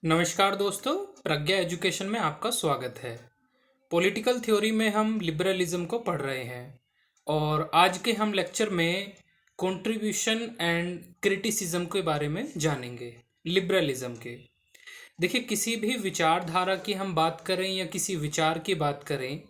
नमस्कार दोस्तों, प्रज्ञा एजुकेशन में आपका स्वागत है। पॉलिटिकल थ्योरी में हम लिबरलिज्म को पढ़ रहे हैं और आज के हम लेक्चर में कंट्रीब्यूशन एंड क्रिटिसिज्म के बारे में जानेंगे। लिबरलिज्म के देखिए, किसी भी विचारधारा की हम बात करें या किसी विचार की बात करें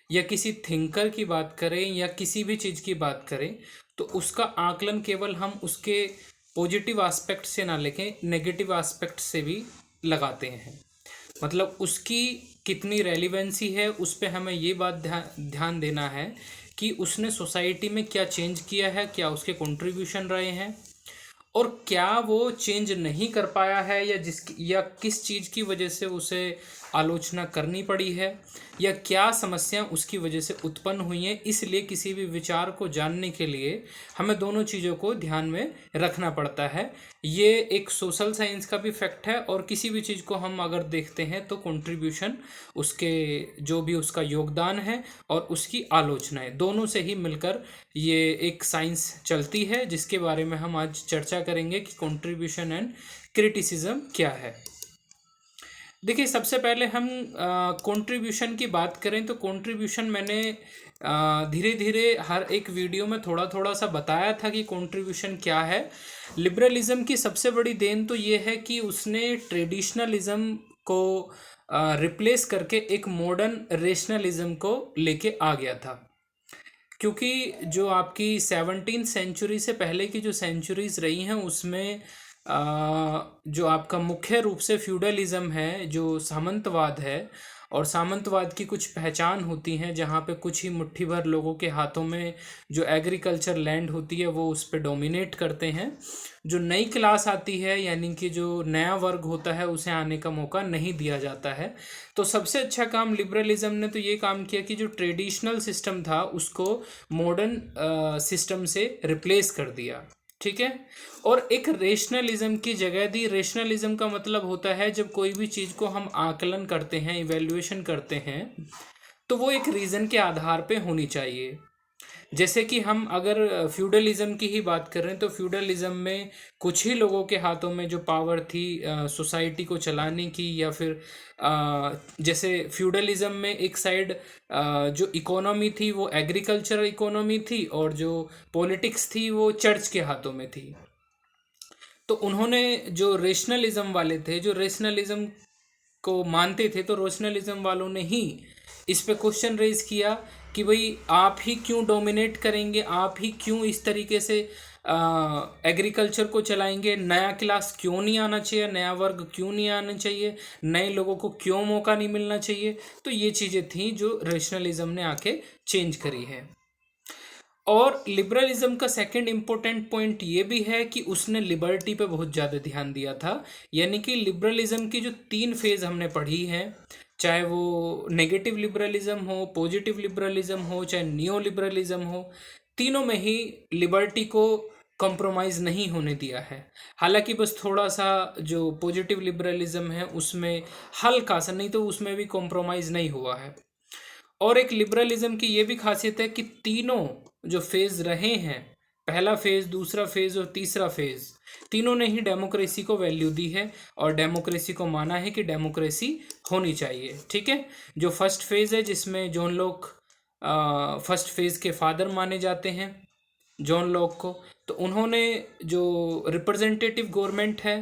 या किसी थिंकर की बात करें या किसी भी चीज़ की बात करें, तो उसका आकलन केवल हम उसके पॉजिटिव एस्पेक्ट से ना लेके नेगेटिव एस्पेक्ट से भी लगाते हैं। मतलब उसकी कितनी रेलिवेंसी है, उस पे हमें ये बात ध्यान देना है कि उसने सोसाइटी में क्या चेंज किया है, क्या उसके कंट्रीब्यूशन रहे हैं और क्या वो चेंज नहीं कर पाया है या किस चीज़ की वजह से उसे आलोचना करनी पड़ी है या क्या समस्या उसकी वजह से उत्पन्न हुई हैं। इसलिए किसी भी विचार को जानने के लिए हमें दोनों चीज़ों को ध्यान में रखना पड़ता है। ये एक सोशल साइंस का भी फैक्ट है और किसी भी चीज़ को हम अगर देखते हैं तो कंट्रीब्यूशन, उसके जो भी उसका योगदान है और उसकी आलोचनाएं, दोनों से ही मिलकर ये एक साइंस चलती है, जिसके बारे में हम आज चर्चा करेंगे कि कंट्रीब्यूशन एंड क्रिटिसिज्म क्या है। देखिए, सबसे पहले हम कंट्रीब्यूशन की बात करें तो कंट्रीब्यूशन मैंने धीरे धीरे हर एक वीडियो में थोड़ा थोड़ा सा बताया था कि कंट्रीब्यूशन क्या है। लिबरलिज्म की सबसे बड़ी देन तो ये है कि उसने ट्रेडिशनलिज्म को रिप्लेस करके एक मॉडर्न रेशनलिज्म को लेके आ गया था। क्योंकि जो आपकी 17th सेंचुरी से पहले की जो सेंचुरीज रही हैं उसमें जो आपका मुख्य रूप से फ्यूडलिज्म है, जो सामंतवाद है, और सामंतवाद की कुछ पहचान होती हैं जहाँ पे कुछ ही मुट्ठी भर लोगों के हाथों में जो एग्रीकल्चर लैंड होती है वो उस पर डोमिनेट करते हैं। जो नई क्लास आती है यानी कि जो नया वर्ग होता है उसे आने का मौका नहीं दिया जाता है। तो सबसे अच्छा काम लिबरलिज्म ने तो ये काम किया कि जो ट्रेडिशनल सिस्टम था उसको मॉडर्न सिस्टम से रिप्लेस कर दिया। ठीक है, और एक रेशनलिज्म की जगह दी। रेशनलिज्म का मतलब होता है जब कोई भी चीज़ को हम आकलन करते हैं, इवैल्यूएशन करते हैं, तो वो एक रीज़न के आधार पे होनी चाहिए। जैसे कि हम अगर फ्यूडलिज्म की ही बात करें तो फ्यूडलिज्म में कुछ ही लोगों के हाथों में जो पावर थी सोसाइटी को चलाने की, या फिर जैसे फ्यूडलिज्म में एक साइड जो इकोनॉमी थी वो एग्रीकल्चरल इकोनॉमी थी और जो पॉलिटिक्स थी वो चर्च के हाथों में थी। तो उन्होंने जो रेशनलिज्म वाले थे, जो रेशनलिज्म को मानते थे, तो रेशनलिज्म वालों ने ही इस पे क्वेश्चन रेज किया कि भाई आप ही क्यों डोमिनेट करेंगे, आप ही क्यों इस तरीके से एग्रीकल्चर को चलाएंगे, नया क्लास क्यों नहीं आना चाहिए, नया वर्ग क्यों नहीं आना चाहिए, नए लोगों को क्यों मौका नहीं मिलना चाहिए। तो ये चीज़ें थी जो रेशनलिज्म ने आके चेंज करी है। और लिबरलिज्म का सेकंड इम्पोर्टेंट पॉइंट ये भी है कि उसने लिबर्टी पे बहुत ज़्यादा ध्यान दिया था। यानी कि लिबरलिज्म की जो 3 फेज हमने पढ़ी है, चाहे वो नेगेटिव लिबरलिज्म हो, पॉजिटिव लिबरलिज्म हो, चाहे नियो लिबरलिज्म हो, तीनों में ही लिबर्टी को कॉम्प्रोमाइज़ नहीं होने दिया है। हालांकि बस थोड़ा सा जो पॉजिटिव लिबरलिज्म है उसमें हल्का सा, नहीं तो उसमें भी कॉम्प्रोमाइज़ नहीं हुआ है। और एक लिबरलिज्म की ये भी खासियत है कि तीनों जो फेज रहे हैं, पहला फेज, दूसरा फेज और तीसरा फेज, तीनों ने ही डेमोक्रेसी को वैल्यू दी है और डेमोक्रेसी को माना है कि डेमोक्रेसी होनी चाहिए। ठीक है, जो फर्स्ट फेज है जिसमें जॉन लॉक फर्स्ट फेज के फादर माने जाते हैं, जॉन लॉक को, तो उन्होंने जो रिप्रेजेंटेटिव गवर्नमेंट है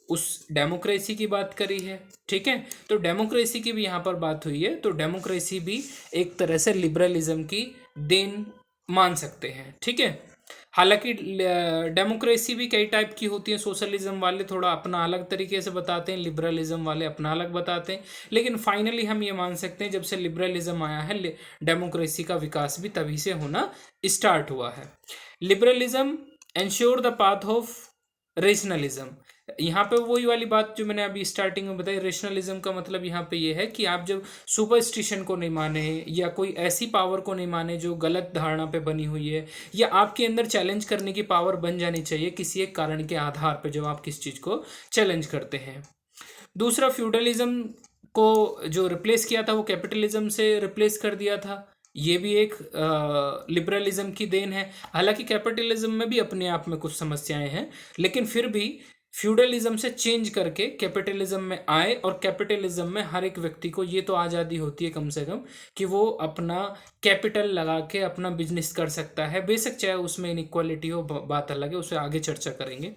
उस डेमोक्रेसी की बात करी है। ठीक है, तो डेमोक्रेसी की भी यहाँ पर बात हुई है, तो डेमोक्रेसी भी एक तरह से लिबरलिज्म की देन मान सकते हैं। ठीक है, हालांकि डेमोक्रेसी भी कई टाइप की होती है। सोशलिज्म वाले थोड़ा अपना अलग तरीके से बताते हैं, लिबरलिज्म वाले अपना अलग बताते हैं, लेकिन फाइनली हम ये मान सकते हैं जब से लिबरलिज्म आया है डेमोक्रेसी का विकास भी तभी से होना स्टार्ट हुआ है। Liberalism ensure the path of rationalism. यहाँ पे वही वाली बात जो मैंने अभी स्टार्टिंग में बताई, रेशनलिज्म का मतलब यहाँ पे ये है कि आप जब सुपरस्टिशन को नहीं माने या कोई ऐसी पावर को नहीं माने जो गलत धारणा पे बनी हुई है, या आपके अंदर चैलेंज करने की पावर बन जानी चाहिए किसी एक कारण के आधार पर जब आप किस चीज़ को चैलेंज करते हैं। दूसरा, फ्यूडलिज्म को जो रिप्लेस किया था वो कैपिटलिज्म से रिप्लेस कर दिया था। ये भी एक लिबरलिज्म की देन है। हालांकि कैपिटलिज्म में भी अपने आप में कुछ समस्याएं हैं, लेकिन फिर भी फ्यूडलिज्म से चेंज करके कैपिटलिज्म में आए, और कैपिटलिज्म में हर एक व्यक्ति को ये तो आज़ादी होती है कम से कम कि वो अपना कैपिटल लगा के अपना बिजनेस कर सकता है। बेशक चाहे उसमें इनइक्वालिटी हो, बात अलग है, उसे आगे चर्चा करेंगे।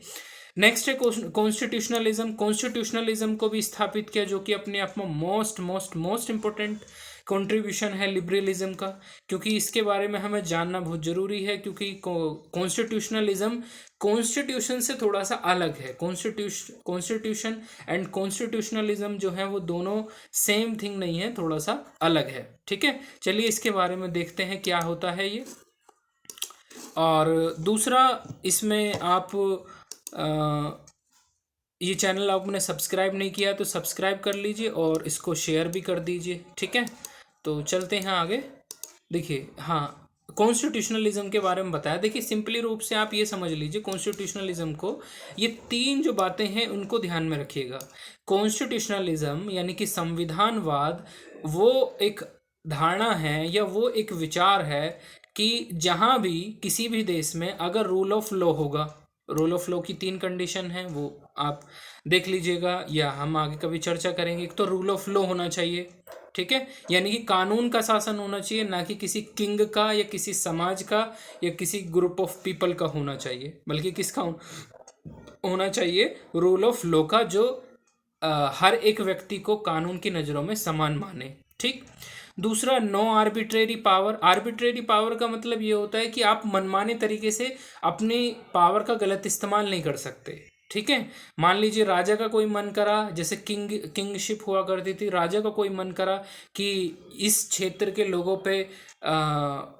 नेक्स्ट है कॉन्स्टिट्यूशनलिज्म। कॉन्स्टिट्यूशनलिज्म को भी स्थापित किया, जो कि अपने आप में most most most important contribution है लिबरलिज्म का, क्योंकि इसके बारे में हमें जानना बहुत ज़रूरी है, क्योंकि कॉन्स्टिट्यूशनलिज्म कॉन्स्टिट्यूशन से थोड़ा सा अलग है। कॉन्स्टिट्यूशन एंड कॉन्स्टिट्यूशनलिज्म जो है वो दोनों सेम थिंग नहीं है, थोड़ा सा अलग है। ठीक है, चलिए इसके बारे में देखते हैं क्या होता है ये। और दूसरा, इसमें आप ये चैनल आपने सब्सक्राइब नहीं किया तो सब्सक्राइब कर लीजिए और इसको शेयर भी कर दीजिए। ठीक है, तो चलते हैं आगे। देखिए, हाँ, कॉन्स्टिट्यूशनलिज्म के बारे में बताया। देखिए, सिंपली रूप से आप ये समझ लीजिए कॉन्स्टिट्यूशनलिज्म को, ये तीन जो बातें हैं उनको ध्यान में रखिएगा। कॉन्स्टिट्यूशनलिज्म यानी कि संविधानवाद, वो एक धारणा है या वो एक विचार है कि जहाँ भी किसी भी देश में अगर रूल ऑफ लॉ होगा, रूल ऑफ लॉ की तीन कंडीशन है, वो आप देख लीजिएगा या हम आगे कभी चर्चा करेंगे। एक तो रूल ऑफ लॉ होना चाहिए, ठीक है, यानी कि कानून का शासन होना चाहिए, ना कि किसी किंग का या किसी समाज का या किसी ग्रुप ऑफ पीपल का होना चाहिए, बल्कि किसका होना चाहिए, रूल ऑफ लॉ का, जो हर एक व्यक्ति को कानून की नज़रों में समान माने। ठीक। दूसरा, no arbitrary power. Arbitrary power का मतलब ये होता है कि आप मनमाने तरीके से अपनी पावर का गलत इस्तेमाल नहीं कर सकते। ठीक है, मान लीजिए राजा का कोई मन करा, जैसे किंगशिप हुआ करती थी, राजा का कोई मन करा कि इस क्षेत्र के लोगों पे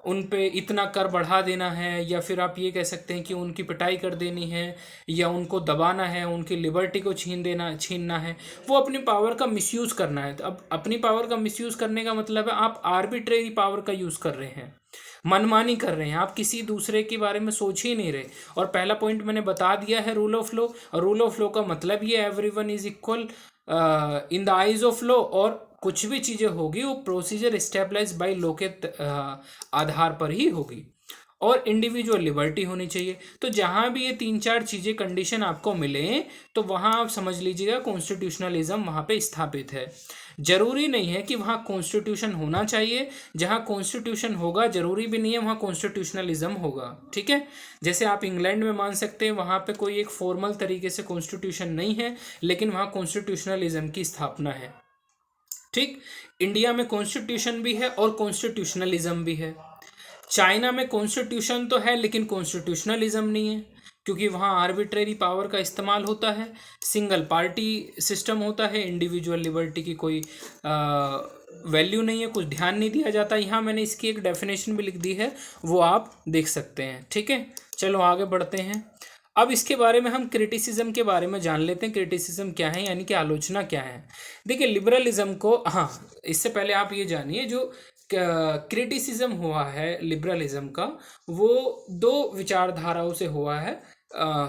उन पे इतना कर बढ़ा देना है, या फिर आप ये कह सकते हैं कि उनकी पिटाई कर देनी है, या उनको दबाना है, उनकी लिबर्टी को छीनना है, वो अपनी पावर का मिसयूज़ करना है। तो अब अपनी पावर का मिसयूज़ करने का मतलब है आप आर्बिट्रेरी पावर का यूज़ कर रहे हैं, मनमानी कर रहे हैं, आप किसी दूसरे के बारे में सोच ही नहीं रहे। और पहला पॉइंट मैंने बता दिया है, रूल ऑफ लॉ। और रूल ऑफ लॉ का मतलब ये everyone is equal in the eyes of law, और कुछ भी चीज़ें होगी वो प्रोसीजर एस्टेब्लिश बाय लॉ के आधार पर ही होगी, और इंडिविजुअल लिबर्टी होनी चाहिए। तो जहाँ भी ये तीन चार चीज़ें कंडीशन आपको मिले, तो वहाँ आप समझ लीजिएगा कॉन्स्टिट्यूशनलिज्म वहाँ पे स्थापित है। जरूरी नहीं है कि वहाँ कॉन्स्टिट्यूशन होना चाहिए, जहाँ कॉन्स्टिट्यूशन होगा जरूरी भी नहीं है वहाँ कॉन्स्टिट्यूशनलिज्म होगा। ठीक है, जैसे आप इंग्लैंड में मान सकते हैं, वहाँ पे कोई एक फॉर्मल तरीके से कॉन्स्टिट्यूशन नहीं है, लेकिन वहाँ कॉन्स्टिट्यूशनलिज्म की स्थापना है। ठीक, इंडिया में कॉन्स्टिट्यूशन भी है और कॉन्स्टिट्यूशनलिज्म भी है। चाइना में कॉन्स्टिट्यूशन तो है लेकिन कॉन्स्टिट्यूशनलिज्म नहीं है, क्योंकि वहाँ आर्बिट्रेरी पावर का इस्तेमाल होता है, सिंगल पार्टी सिस्टम होता है, इंडिविजुअल लिबर्टी की कोई वैल्यू नहीं है, कुछ ध्यान नहीं दिया जाता। यहाँ मैंने इसकी एक डेफिनेशन भी लिख दी है, वो आप देख सकते हैं। ठीक है, चलो आगे बढ़ते हैं। अब इसके बारे में हम क्रिटिसिज्म के बारे में जान लेते हैं। क्रिटिसिज्म क्या है, यानी कि आलोचना क्या है। देखिए, लिबरलिज्म को, हाँ, इससे पहले आप ये जानिए, जो क्रिटिसिज्म हुआ है लिबरलिज्म का, वो दो विचारधाराओं से हुआ है,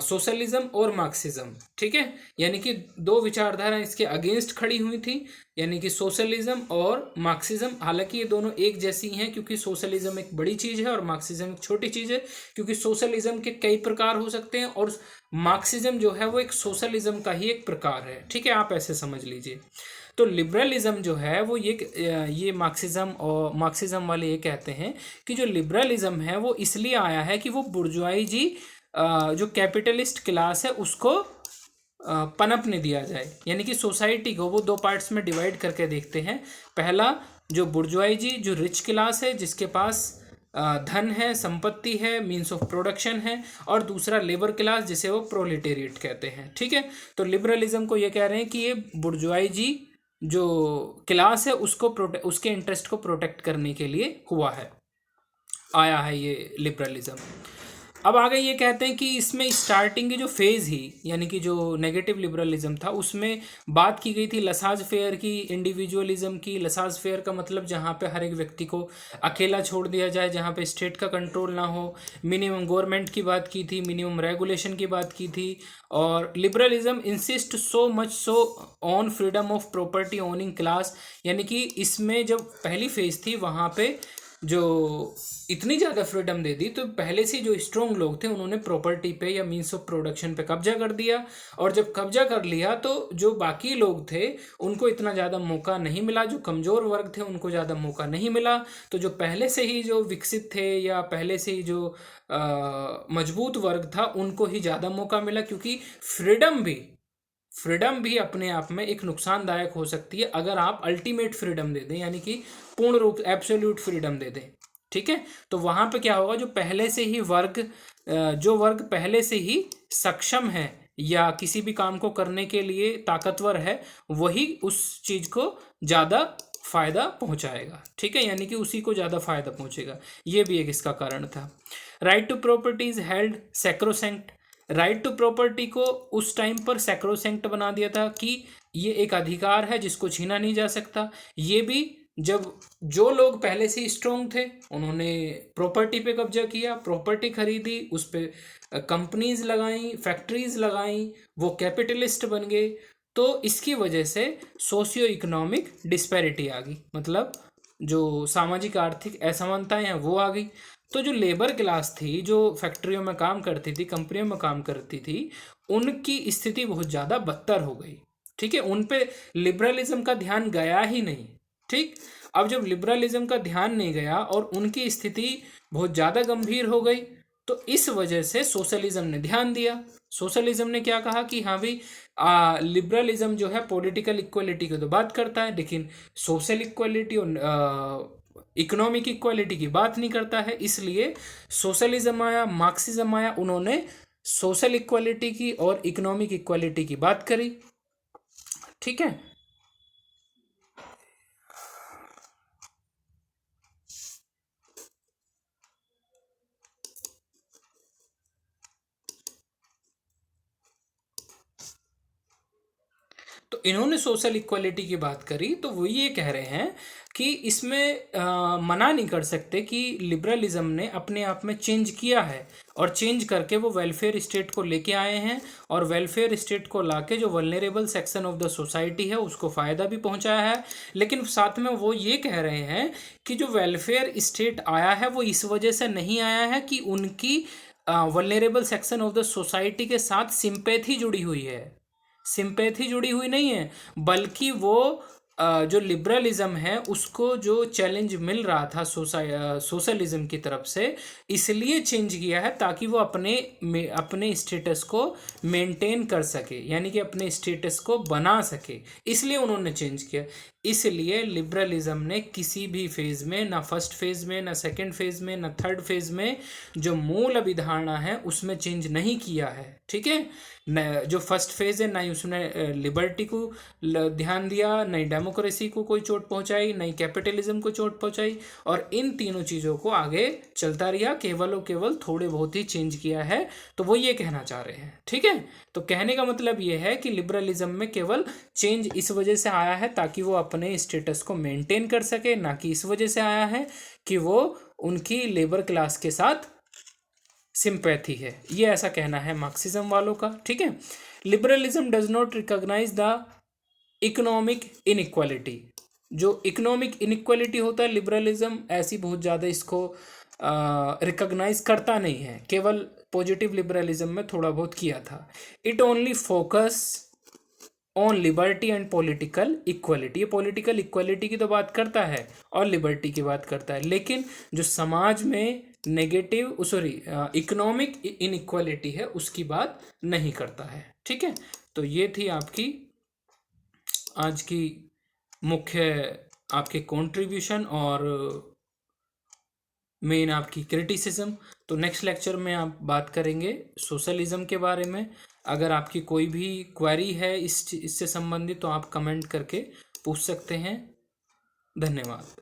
सोशलिज्म और मार्क्सिज्म। ठीक है, यानी कि दो विचारधारा इसके अगेंस्ट खड़ी हुई थी, यानी कि सोशलिज्म और मार्क्सिज्म। हालांकि ये दोनों एक जैसी हैं, क्योंकि सोशलिज्म एक बड़ी चीज़ है और मार्क्सिज्म एक छोटी चीज़ है, क्योंकि सोशलिज्म के कई प्रकार हो सकते हैं और मार्क्सिज्म जो है वो एक सोशलिज्म का ही एक प्रकार है। ठीक है, आप ऐसे समझ लीजिए। तो लिबरलिज्म जो है वो ये मार्क्सिज्म वाले ये कहते हैं कि जो लिबरलिज्म है वो इसलिए आया है कि वो बुर्जुआई जो कैपिटलिस्ट क्लास है उसको पनपने दिया जाए, यानी कि सोसाइटी को वो दो पार्ट्स में डिवाइड करके देखते हैं। पहला, जो बुर्जुआई जो रिच क्लास है, जिसके पास धन है, संपत्ति है, मीन्स ऑफ प्रोडक्शन है, और दूसरा लेबर क्लास, जिसे वो प्रोलेटेरिएट कहते हैं। ठीक है, तो लिबरलिज्म को ये कह रहे हैं कि ये बुर्जुआई जो क्लास है उसके इंटरेस्ट को प्रोटेक्ट करने के लिए आया है ये लिबरलिज्म। अब आगे ये कहते हैं कि इसमें स्टार्टिंग की जो फेज़ ही, यानी कि जो नेगेटिव लिबरलिज्म था, उसमें बात की गई थी लसाज फेयर की, इंडिविजुअलिज्म की। लसाज फेयर का मतलब जहाँ पे हर एक व्यक्ति को अकेला छोड़ दिया जाए, जहाँ पे स्टेट का कंट्रोल ना हो। मिनिमम गवर्नमेंट की बात की थी, मिनिमम रेगुलेशन की बात की थी। और liberalism insist so much so on freedom of property owning class, यानी कि इसमें जब पहली फेज़ थी वहाँ पे जो इतनी ज़्यादा फ्रीडम दे दी तो पहले से जो स्ट्रोंग लोग थे उन्होंने प्रॉपर्टी पे या मीन्स ऑफ प्रोडक्शन पे कब्जा कर दिया, और जब कब्जा कर लिया तो जो बाकी लोग थे उनको इतना ज़्यादा मौका नहीं मिला, जो कमज़ोर वर्ग थे उनको ज़्यादा मौका नहीं मिला। तो जो पहले से ही जो विकसित थे या पहले से ही जो मजबूत वर्ग था उनको ही ज़्यादा मौका मिला, क्योंकि फ्रीडम भी अपने आप में एक नुकसानदायक हो सकती है अगर आप अल्टीमेट फ्रीडम दे दें, यानी कि पूर्ण रूप एब्सोल्यूट फ्रीडम दे दें। ठीक है, तो वहां पे क्या होगा, जो पहले से ही जो वर्ग पहले से ही सक्षम है या किसी भी काम को करने के लिए ताकतवर है, वही उस चीज को ज्यादा फायदा पहुंचाएगा। ठीक है, यानी कि उसी को ज्यादा फायदा पहुंचेगा। ये भी एक इसका कारण था। Right to property is held sacrosanct. Right to property को उस टाइम पर सैक्रोसेंक्ट बना दिया था कि ये एक अधिकार है जिसको छीना नहीं जा सकता। ये भी जब जो लोग पहले से स्ट्रोंग थे उन्होंने प्रॉपर्टी पे कब्जा किया, प्रॉपर्टी खरीदी, उस पे कंपनीज लगाई, फैक्ट्रीज लगाई, वो कैपिटलिस्ट बन गए, तो इसकी वजह से सोशियो इकोनॉमिक डिस्पैरिटी आ गई, मतलब जो सामाजिक आर्थिक असमानताएं हैं वो आ गई। तो जो लेबर क्लास थी, जो फैक्ट्रियों में काम करती थी, कंपनियों में काम करती थी, उनकी स्थिति बहुत ज़्यादा बदतर हो गई। ठीक है, उन पे लिबरलिज्म का ध्यान गया ही नहीं। ठीक, अब जब लिबरलिज्म का ध्यान नहीं गया और उनकी स्थिति बहुत ज़्यादा गंभीर हो गई, तो इस वजह से सोशलिज्म ने ध्यान दिया। सोशलिज्म ने क्या कहा कि हाँ भाई, लिबरलिज्म जो है पॉलिटिकल इक्वलिटी की तो बात करता है, लेकिन सोशल इक्वलिटी और इकोनॉमिक इक्वालिटी की बात नहीं करता है। इसलिए सोशलिज्म आया, मार्क्सिज्म आया, उन्होंने सोशल इक्वालिटी की और इकोनॉमिक इक्वालिटी की बात करी। ठीक है, तो इन्होंने सोशल इक्वालिटी की बात करी, तो वो ये कह रहे हैं कि इसमें मना नहीं कर सकते कि लिबरलिज्म ने अपने आप में चेंज किया है, और चेंज करके वो वेलफेयर स्टेट को लेके आए हैं, और वेलफेयर स्टेट को लाके जो vulnerable section of the society है उसको फ़ायदा भी पहुंचाया है। लेकिन साथ में वो ये कह रहे हैं कि जो वेलफेयर स्टेट आया है वो इस वजह से नहीं आया है कि उनकी vulnerable section of the society के साथ सिंपैथी जुड़ी हुई है। सिंपैथी जुड़ी हुई नहीं है, बल्कि वो जो लिबरलिज्म है उसको जो चैलेंज मिल रहा था सोशलिज्म की तरफ से, इसलिए चेंज किया है ताकि वो अपने स्टेटस को मेंटेन कर सके, यानी कि अपने स्टेटस को बना सके, इसलिए उन्होंने चेंज किया। इसलिए लिबरलिज्म ने किसी भी फेज में, ना फर्स्ट फेज में, ना सेकंड फेज में, ना थर्ड फेज में, जो मूल अभिधारणा है उसमें चेंज नहीं किया है। ठीक है, न जो फर्स्ट फेज है, ना ही उसने लिबर्टी को ध्यान दिया, नहीं डेमोक्रेसी को कोई चोट पहुंचाई, नहीं कैपिटलिज्म को चोट पहुंचाई, और इन तीनों चीज़ों को आगे चलता रहा, केवल और केवल थोड़े बहुत ही चेंज किया है। तो वो ये कहना चाह रहे हैं। ठीक है, तो कहने का मतलब ये है कि लिबरलिज्म में केवल चेंज इस वजह से आया है ताकि वो अपने स्टेटस को मेंटेन कर सके, ना कि इस वजह से आया है कि वो उनकी लेबर क्लास के साथ सिंपैथी है। ये ऐसा कहना है मार्क्सिज्म वालों का। ठीक है, liberalism does not recognise the economic inequality. जो इकोनॉमिक इनइक्वालिटी होता है, लिबरलिज्म ऐसी बहुत ज़्यादा इसको रिकॉग्नाइज करता नहीं है, केवल पॉजिटिव लिबरलिज्म में थोड़ा बहुत किया था। It only focus on liberty and political equality. ये पॉलिटिकल इक्वलिटी की तो बात करता है और लिबर्टी की बात करता है, लेकिन जो समाज में इकोनॉमिक इनइक्वालिटी है उसकी बात नहीं करता है। ठीक है, तो ये थी आपकी आज की मुख्य आपके कंट्रीब्यूशन और मेन आपकी क्रिटिसिज्म। तो नेक्स्ट लेक्चर में आप बात करेंगे सोशलिज्म के बारे में। अगर आपकी कोई भी क्वेरी है इससे संबंधित तो आप कमेंट करके पूछ सकते हैं। धन्यवाद।